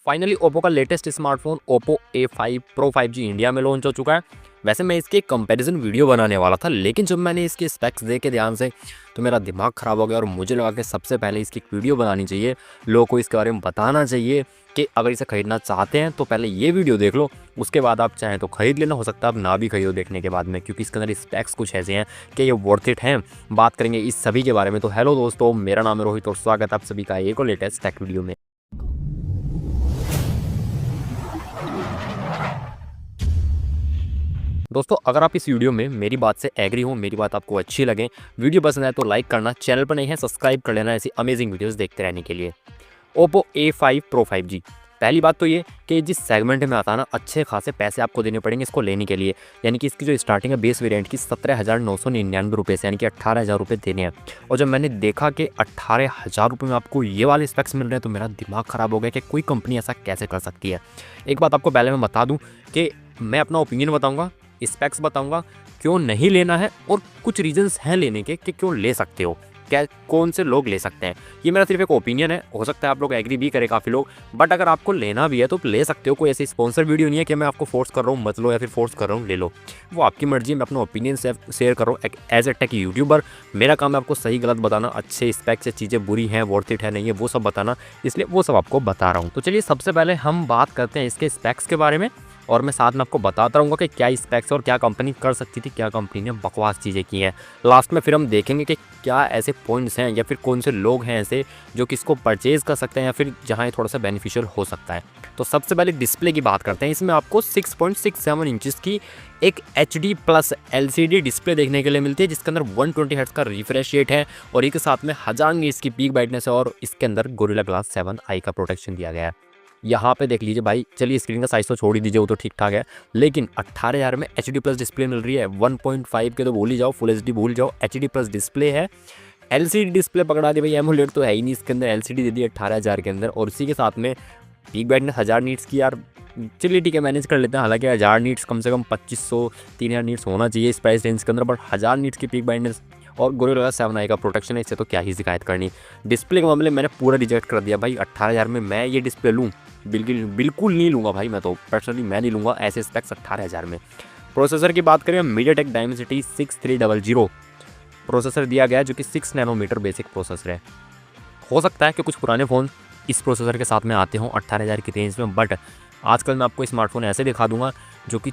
Finally Oppo का latest smartphone Oppo A5 Pro 5G India में launch हो चुका है। वैसे मैं इसकी कंपैरिजन वीडियो बनाने वाला था, लेकिन जब मैंने इसके स्पेक्स देखे ध्यान से तो मेरा दिमाग ख़राब हो गया और मुझे लगा कि सबसे पहले इसकी एक वीडियो बनानी चाहिए, लोगों को इसके बारे में बताना चाहिए कि अगर इसे ख़रीदना चाहते हैं तो पहले ये वीडियो देख लो, उसके बाद आप चाहें तो ख़रीद लेना। हो सकता है आप ना भी खरीदो देखने के बाद में, क्योंकि इसके अंदर स्पेक्स कुछ ऐसे हैं कि ये वर्थ इट हैं। बात करेंगे इस सभी के बारे में। तो हेलो दोस्तों, मेरा नाम है रोहित और स्वागत है आप सभी का एक और लेटेस्ट टेक वीडियो में। दोस्तों, अगर आप इस वीडियो में मेरी बात से एग्री हो, मेरी बात आपको अच्छी लगे, वीडियो पसंद आए तो लाइक करना, चैनल पर नहीं है सब्सक्राइब कर लेना ऐसी अमेजिंग वीडियोस देखते रहने के लिए। ओप्पो A5 Pro 5G, पहली बात तो ये कि जिस सेगमेंट में आता है ना, अच्छे खासे पैसे आपको देने पड़ेंगे इसको लेने के लिए। यानी कि इसकी जो स्टार्टिंग है बेस वेरिएंट की 17,999 रुपये से, यानी कि 18,000 रुपये देने हैं। और जब मैंने देखा कि 18,000 रुपये में आपको ये वाले स्पेक्स मिल रहे हैं तो मेरा दिमाग ख़राब हो गया कि कोई कंपनी ऐसा कैसे कर सकती है। एक बात आपको पहले मैं बता दूँ कि मैं अपना ओपिनियन बताऊँगा, स्पेक्स बताऊंगा क्यों नहीं लेना है, और कुछ रीजंस हैं लेने के कि क्यों ले सकते हो, क्या कौन से लोग ले सकते हैं। ये मेरा सिर्फ एक ओपिनियन है, हो सकता है आप लोग एग्री भी करें काफ़ी लोग, बट अगर आपको लेना भी है तो ले सकते हो। कोई ऐसी स्पॉन्सर वीडियो नहीं है कि मैं आपको फोर्स कर रहा हूँ मत लो या फिर फोर्स कर रहा हूँ ले लो, वो आपकी मर्जी है। मैं अपना ओपिनियन शेयर कर रहा हूँ एज ए टेक यूट्यूबर। मेरा काम है आपको सही गलत बताना, अच्छे स्पेक्स से चीज़ें बुरी हैं, वर्थ इट है नहीं है, वो सब बताना, इसलिए वो सब आपको बता रहा हूँ। तो चलिए सबसे पहले हम बात करते हैं इसके स्पेक्स के बारे में, और मैं साथ में आपको बताता रहूँगा कि क्या स्पेक्स और क्या कंपनी कर सकती थी, क्या कंपनी ने बकवास चीज़ें की हैं। लास्ट में फिर हम देखेंगे कि क्या ऐसे पॉइंट्स हैं या फिर कौन से लोग हैं ऐसे जो कि इसको परचेज़ कर सकते हैं या फिर जहाँ ये थोड़ा सा बेनिफिशियल हो सकता है। तो सबसे पहले डिस्प्ले की बात करते हैं। इसमें आपको 6.67 इंचज़ की एक HD+ LCD डिस्प्ले देखने के लिए मिलती है, जिसके अंदर 120 हर्ट्ज़ का रिफ्रेश रेट है और एक साथ में 1000 नीट्स की पीक ब्राइटनेस है, और इसके अंदर गोरिल्ला ग्लास 7 आई का प्रोटेक्शन दिया गया है। यहाँ पे देख लीजिए भाई, चलिए स्क्रीन का साइज़ तो छोड़ ही दीजिए, वो तो ठीक ठाक है, लेकिन 18,000 में HD+ डिस्प्ले मिल रही है। 1.5 के तो भूल ही जाओ, फुल HD भूल जाओ, HD+ डिस्प्ले है। LCD डिस्प्ले पकड़ा दी भाई, एमोलेड तो है ही नहीं इसके अंदर, LCD दे दी 18,000 के अंदर, और उसी के साथ में पीक ब्राइटनेस 1000 नीट्स की। यार चलिए ठीक है, मैनेज कर लेते हैं। हालांकि 1000 नीट्स कम से कम 2500-3000 नीट्स होना चाहिए इस प्राइस रेंज के अंदर, बट 1000 नीट्स की पीक ब्राइटनेस और गोरिल्ला ग्लास 7 आई का प्रोटेक्शन है, इससे तो क्या ही शिकायत करनी। डिस्प्ले के मामले में मैंने पूरा रिजेक्ट कर दिया भाई। 18,000 में मैं ये डिस्प्ले लूँ? बिल्कुल नहीं लूँगा भाई, मैं तो पर्सनली मैं नहीं लूँगा ऐसे स्पेक्स 18,000 में। प्रोसेसर की बात करें, मीडियाटेक डायमेंसिटी 6300 प्रोसेसर दिया गया है, जो कि 6 नैनोमीटर बेसिक प्रोसेसर है। हो सकता है कि कुछ पुराने फ़ोन इस प्रोसेसर के साथ में आते हों 18,000 की रेंज में, बट आजकल मैं आपको स्मार्टफोन ऐसे दिखा दूंगा जो कि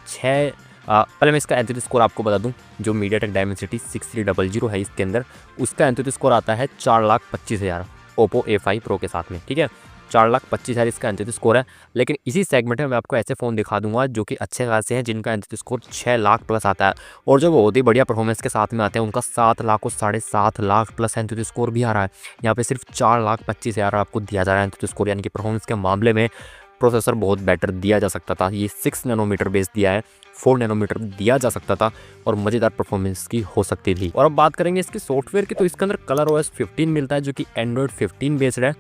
पहले मैं इसका एंथुसी स्कोर आपको बता दूं। जो मीडियाटेक डायमेंसिटी 6300 है इसके अंदर, उसका एंथुसी स्कोर आता है 4,25,000 ओप्पो A5 Pro के साथ में, ठीक है। 4,25,000 इसका एंथुसी स्कोर है। लेकिन इसी सेगमेंट में मैं आपको ऐसे फ़ोन दिखा दूंगा जो कि अच्छे खासे हैं, जिनका एंथुसी स्कोर 6 लाख प्लस आता है, और जो बहुत ही बढ़िया परफॉर्मेंस के साथ में आते हैं उनका 7 लाख और 7.5 लाख प्लस एंथुसी स्कोर भी आ रहा है। यहाँ पे सिर्फ 4,25,000 आपको दिया जा रहा है एंथुसी स्कोर, यानी कि परफॉर्मेंस के मामले में प्रोसेसर बहुत बेटर दिया जा सकता था। ये 6 नैनोमीटर बेस दिया है, 4 नैनोमीटर दिया जा सकता था और मज़ेदार परफॉर्मेंस की हो सकती थी। और अब बात करेंगे इसके सॉफ्टवेयर की, तो इसके अंदर ColorOS 15 मिलता है, जो कि Android 15 बेस्ड है।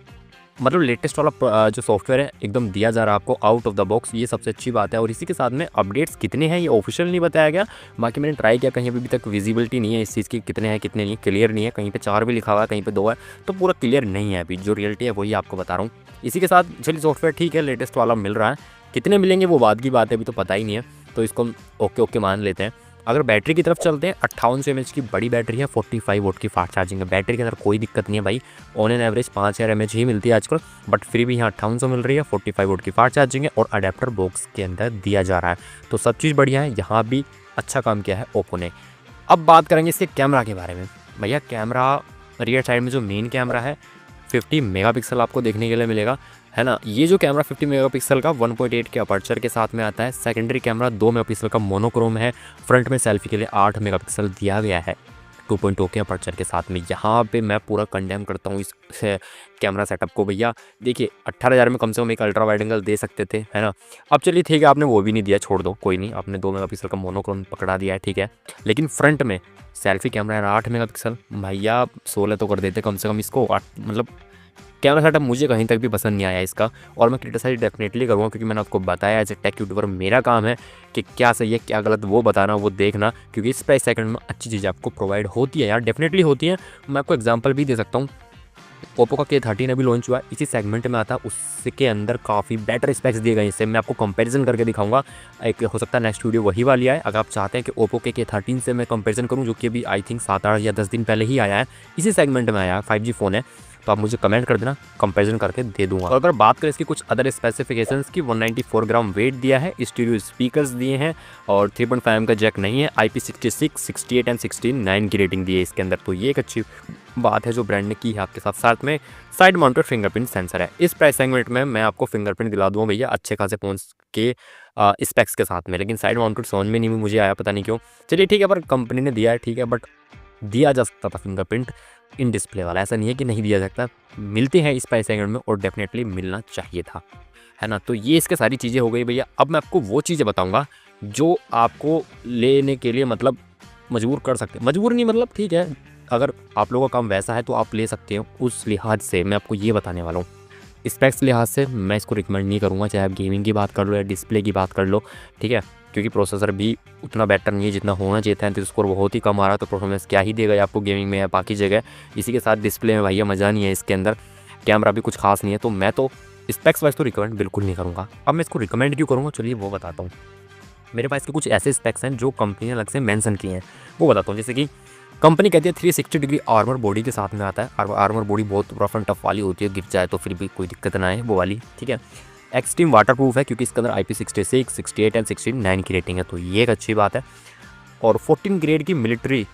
मतलब लेटेस्ट वाला जो सॉफ्टवेयर है एकदम दिया जा रहा है आपको आउट ऑफ द बॉक्स, ये सबसे अच्छी बात है। और इसी के साथ में अपडेट्स कितने हैं ये ऑफिशियल नहीं बताया गया, बाकी मैंने ट्राई किया, कहीं अभी तक विजिबिलिटी नहीं है इस चीज़ की, कितने हैं कितने नहीं, क्लियर नहीं है। कहीं पे 4 भी लिखा हुआ है, कहीं पे 2 है, तो पूरा क्लियर नहीं है अभी। जो रियलिटी है वही आपको बता रहा हूँ। इसी के साथ चलिए सॉफ्टवेयर ठीक है, लेटेस्ट वाला मिल रहा है, कितने मिलेंगे वो बाद की बात है, अभी तो पता ही नहीं है, तो इसको हम ओके मान लेते हैं। अगर बैटरी की तरफ चलते हैं, 5800 mAh की बड़ी बैटरी है, 45 वोल्ट की फास्ट चार्जिंग है। बैटरी के अंदर कोई दिक्कत नहीं है भाई, ऑन एन एवरेज 5000 mAh ही मिलती है आजकल, बट फिर भी यहाँ 5800 मिल रही है, 45 वोल्ट की फास्ट चार्जिंग है, और अडेप्टर बॉक्स के अंदर दिया जा रहा है, तो सब चीज़ बढ़िया है। यहाँ भी अच्छा काम किया है ओप्पो ने। अब बात करेंगे इसके कैमरा के बारे में। भैया कैमरा रियर साइड में जो मेन कैमरा है 50 मेगापिक्सल आपको देखने के लिए मिलेगा, है ना। ये जो कैमरा 50 मेगापिक्सल का 1.8 के अपर्चर के साथ में आता है। सेकेंडरी कैमरा 2 मेगापिक्सल का मोनोक्रोम है। फ्रंट में सेल्फी के लिए 8 मेगापिक्सल दिया गया है 2.2 के अपर्चर के साथ में। यहाँ पे मैं पूरा कंडेम करता हूँ इस कैमरा सेटअप को। भैया देखिए 18,000 में कम से कम एक अल्ट्रा वाइड एंगल दे सकते थे, है ना। अब चलिए ठीक है, आपने वो भी नहीं दिया, छोड़ दो, कोई नहीं, आपने 2 मेगापिक्सल का मोनोक्रोम पकड़ा दिया है, ठीक है। लेकिन फ्रंट में सेल्फी कैमरा है 8 मेगापिक्सल, भैया 16 तो कर देते कम से कम इसको। मतलब कैमरा सेटअप मुझे कहीं तक भी पसंद नहीं आया इसका, और मैं क्रिटिसाइज डेफिनेटली करूँगा, क्योंकि मैंने आपको बताया एज ए टेक यूट्यूबर मेरा काम है कि क्या सही है क्या गलत वो बताना, वो देखना, क्योंकि इस प्राइस सेकंड में अच्छी चीज़ें आपको प्रोवाइड होती है यार, डेफिनेटली होती है। मैं आपको एग्जांपल भी दे सकता हूँ। ओप्पो का K13 अभी लॉन्च हुआ है, इसी सेगमेंट में आता है, उसके अंदर काफ़ी बेटर स्पेक्स दिए गए हैं। इससे मैं आपको कंपैरिजन करके दिखाऊंगा। एक हो सकता है नेक्स्ट वीडियो वही वाली आए, अगर आप चाहते हैं कि ओप्पो के K13 से मैं कंपैरिजन करूं, जो कि अभी आई थिंक 7-8 या 10 दिन पहले ही आया है, इसी सेगमेंट में आया है, 5G फ़ोन है, तो आप मुझे कमेंट कर देना, कंपैरिजन करके दे दूंगा। और अगर बात करें इसकी कुछ अदर स्पेसिफिकेशंस की, 194 ग्राम वेट दिया है, स्टीरियो स्पीकर्स दिए हैं और 3.5 का जैक नहीं है, IP66, 68 एंड 69 की रेटिंग दी है इसके अंदर, तो ये एक अच्छी बात है जो ब्रांड ने की है आपके साथ। साथ में साइड माउंटेड फिंगरप्रिंट सेंसर है। इस प्राइस सेगमेंट में मैं आपको फिंगरप्रिंट दिला दूंगा भैया अच्छे खासे फोन के स्पेक्स के साथ में, लेकिन साइड माउंटेड समझ में नहीं मुझे आया, पता नहीं क्यों। चलिए ठीक है, पर कंपनी ने दिया है ठीक है, बट दिया जा सकता था फिंगरप्रिंट इन डिस्प्ले वाला, ऐसा नहीं है कि नहीं दिया सकता, मिलते हैं इस प्राइस सेगमेंट में और डेफिनेटली मिलना चाहिए था, है ना। तो ये इसके सारी चीज़ें हो गई भैया। अब मैं आपको वो चीज़ें बताऊंगा जो आपको लेने के लिए मतलब मजबूर कर सकते हैं, मजबूर नहीं मतलब ठीक है, अगर आप लोगों का काम वैसा है तो आप ले सकते हो। उस लिहाज से मैं आपको ये बताने वाला हूँ, स्पेक्स लिहाज से मैं इसको रिकमेंड नहीं करूँगा, चाहे आप गेमिंग की बात कर लो या डिस्प्ले की बात कर लो, ठीक है, क्योंकि प्रोसेसर भी उतना बेटर नहीं है जितना होना चाहिए था। तो स्कोर बहुत ही कम आ रहा है, तो परफॉर्मेंस क्या ही देगा आपको गेमिंग में या बाकी जगह। इसी के साथ डिस्प्ले में भैया मज़ा नहीं है इसके अंदर, कैमरा भी कुछ खास नहीं है, तो मैं तो स्पेक्स वाइज तो रिकमेंड बिल्कुल नहीं करूँगा। अब मैं इसको रिकमेंड क्यों करूँगा, चलिए वो बताता हूँ। मेरे पास के कुछ ऐसे स्पेक्स हैं जो कंपनी ने अलग से मेंशन किए हैं, वो बताता हूँ। जैसे कि कंपनी कहती है 360 डिग्री आर्मर बॉडी के साथ में आता है। आर्मर बॉडी बहुत रफ एंड टफ वाली होती है, गिर जाए तो फिर भी कोई दिक्कत ना आए, वो वाली, ठीक है। एक्सट्रीम वाटर प्रूफ है क्योंकि इसके अंदर IP66, 68 एंड 69 की रेटिंग है, तो ये एक अच्छी बात है। और 14 ग्रेड की मिलिट्री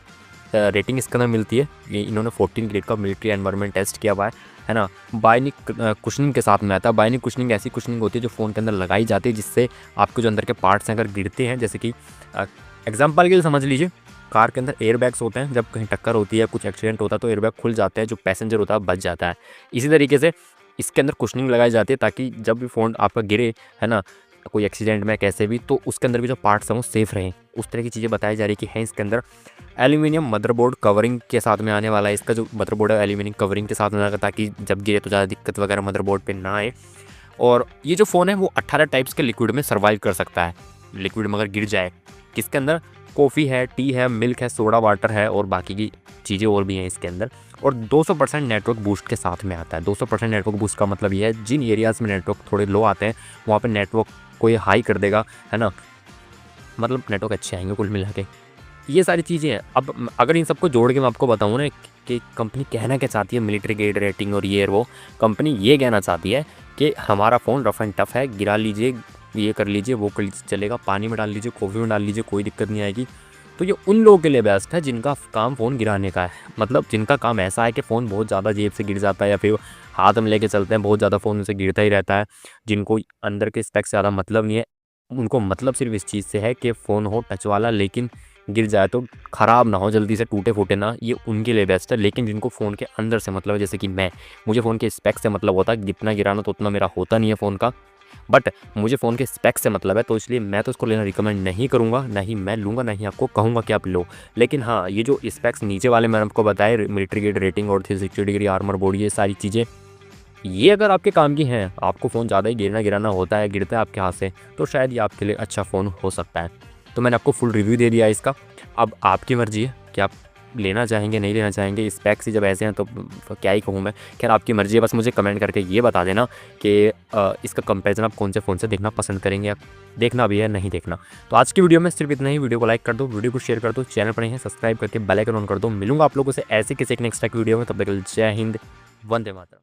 रेटिंग इसके अंदर मिलती है। ये इन्होंने 14 ग्रेड का मिलिट्री एनवायरनमेंट टेस्ट किया हुआ है ना। बाइनिक कुशनिंग के साथ में आता है। बाइनिक कुशनिंग ऐसी कुशनिंग होती है जो फ़ोन के अंदर लगाई जाती है, जिससे आपके जो अंदर के पार्ट्स हैं अगर गिरते हैं, जैसे कि एग्जाम्पल के लिए समझ लीजिए, कार के अंदर एयरबैग्स होते हैं, जब कहीं टक्कर होती है, कुछ एक्सीडेंट होता है तो एयरबैग खुल जाते हैं, जो पैसेंजर होता है बच जाता है। इसी तरीके से इसके अंदर कुशनिंग लगाई जाती है ताकि जब भी फ़ोन आपका गिरे, है ना, कोई एक्सीडेंट में कैसे भी, तो उसके अंदर भी जो पार्ट्स हैं वो सेफ़ रहें। उस तरह की चीज़ें बताई जा रही कि हैं इसके अंदर। एल्यूमिनियम मदरबोर्ड कवरिंग के साथ में आने वाला है, इसका जो मदरबोर्ड है एल्यूमिनियम कवरिंग के साथ में आएगा, ताकि जब गिरे तो ज़्यादा दिक्कत वगैरह मदरबोर्ड पे ना आए। और ये जो फ़ोन है वो 18 टाइप्स के लिक्विड में सर्वाइव कर सकता है। लिक्विड में अगर गिर जाए, किसके अंदर कॉफ़ी है, टी है, मिल्क है, सोडा वाटर है और बाकी की चीज़ें और भी हैं इसके अंदर। और 200% नेटवर्क बूस्ट के साथ में आता है। 200% नेटवर्क बूस्ट का मतलब ये है, जिन एरियाज़ में नेटवर्क थोड़े लो आते हैं वहाँ पे नेटवर्क को ये हाई कर देगा, है ना, मतलब नेटवर्क अच्छे आएंगे कुल मिला के। ये सारी चीज़ें हैं। अब अगर इन सबको जोड़ के मैं आपको बताऊँ ना कि कंपनी कहना क्या चाहती है, मिलिट्री ग्रेड रेटिंग और ये वो, कंपनी ये कहना चाहती है कि हमारा फ़ोन रफ एंड टफ है, गिरा लीजिए, ये कर लीजिए, वो कर लीजिए, चलेगा, पानी में डाल लीजिए, कॉफ़ी में डाल लीजिए, कोई दिक्कत नहीं आएगी। तो ये उन लोगों के लिए बेस्ट है जिनका काम फ़ोन गिराने का है, मतलब जिनका काम ऐसा है कि फ़ोन बहुत ज़्यादा जेब से गिर जाता है या फिर हाथ में लेके चलते हैं, बहुत ज़्यादा फ़ोन उनसे गिरता ही रहता है, जिनको अंदर के स्पेक्स से ज़्यादा मतलब नहीं है। उनको मतलब सिर्फ इस चीज़ से है कि फ़ोन हो टच वाला, लेकिन गिर जाए तो ख़राब ना हो, जल्दी से टूटे-फूटे ना, ये उनके लिए बेस्ट है। लेकिन जिनको फ़ोन के अंदर से मतलब है, जैसे कि मुझे फ़ोन के स्पेक्स से मतलब होता है, जितना गिराना तो उतना मेरा होता नहीं है फ़ोन का, बट मुझे फ़ोन के स्पेक्स से मतलब है, तो इसलिए मैं तो इसको लेना रिकमेंड नहीं करूँगा, ना ही मैं लूँगा, ना ही आपको कहूँगा कि आप लो। लेकिन हाँ, ये जो स्पेक्स नीचे वाले मैंने आपको बताए, मिलिट्री ग्रेड रेटिंग और 360 डिग्री आर्मर बॉडी, ये सारी चीज़ें, ये अगर आपके काम की हैं, आपको फ़ोन ज़्यादा ही गिराना होता है, गिरता है आपके हाथ से, तो शायद ये आपके लिए अच्छा फ़ोन हो सकता है। तो मैंने आपको फुल रिव्यू दे दिया है इसका। अब आपकी मर्ज़ी है कि आप लेना चाहेंगे, नहीं लेना चाहेंगे। स्पेक्स ही जब ऐसे हैं तो क्या ही कहूँ मैं। खैर आपकी मर्ज़ी है, बस मुझे कमेंट करके ये बता देना कि इसका कंपैरिजन आप कौन से फ़ोन से देखना पसंद करेंगे, या देखना भी है नहीं देखना। तो आज की वीडियो में सिर्फ इतना ही। वीडियो को लाइक कर दो, वीडियो को शेयर कर दो, चैनल पर नहीं है सब्सक्राइब करके बेल आइकन ऑन कर दो। मिलूंगा आप लोगों से ऐसे किसी एक नेक्स्ट वीडियो में, तब तक जय हिंद, वंदे मातरम।